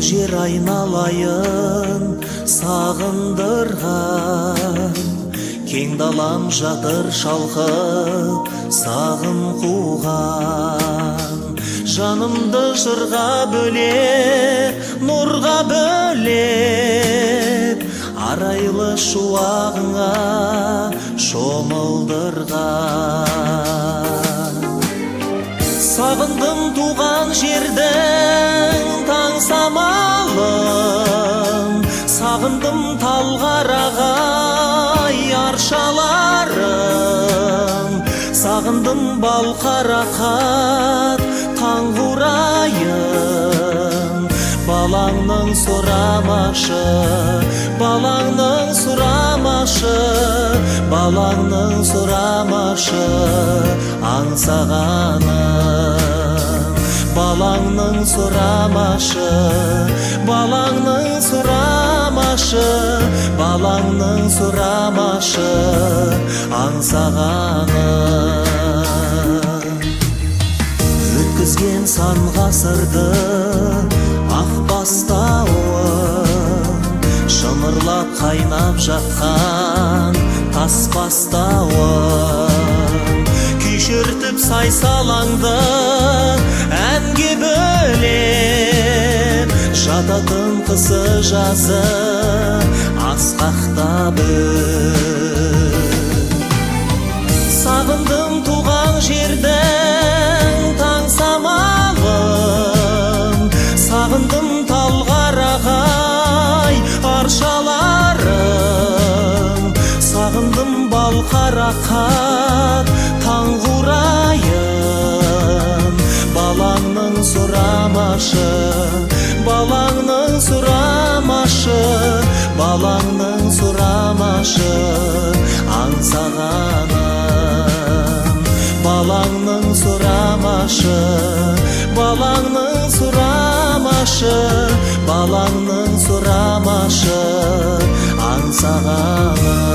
жер айналайын сағындырған, кең далам жатыр шалқып сағым қуған. Жанымды жырға бөлеп, нұрға бөлеп, арайлы шуағыңа шомылдырған. Сағындым туған жердің таң самалын, сағындым талғарағай аршаларын, сағындым балқарақат таң қурайын. Балаңның сұрамашы, балаңның сұрамашы, балаңның сұрамашы аңсағанын. Балаңның сұрамашы, балаңның сұрамашы, балаңның сұрамашы аңсағанын. Өткізген сан ғасырды ақ бастауын, шымырлап қайнап жатқан тас бастауын, күйшіртіп сайсалаңды әнге бөлеп, жататын қысы жазы асқақтап. Сағындым туған жердің таң самалын, сағындым талғарағай аршаларын, сағындым балқарақат таң қурайын. Балаңның сұрамашы, балаңның сұрамашы, балаңның сұрамашы аңсағанын. Балаңның сұрамашы, балаңның сұрамашы, балаңның сұрамашы аңсағанын.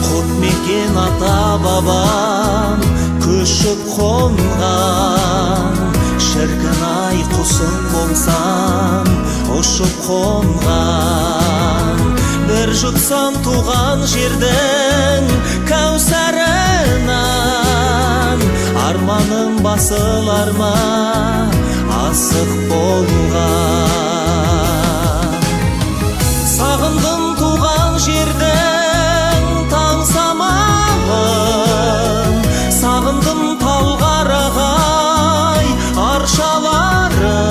Құтмекен ата бабам көшіп қонған, шіркін-ай құсың болсам ұшып қонған. Бір жұтсам туған жердің кәусарынан, арманым басылар ма асық болған. Сағындым туған жердің таң самалын, сағындым талғарағай аршаларын,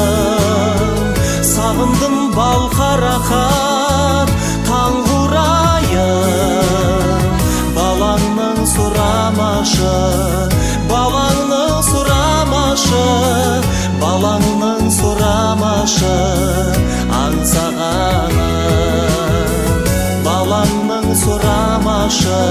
сағындым балқарақат таң қурайын. Балаңның сұрамашы, балаңның сұрамашы, балаңның сұрамашы аңсағанын. Балаңның сұрамашы,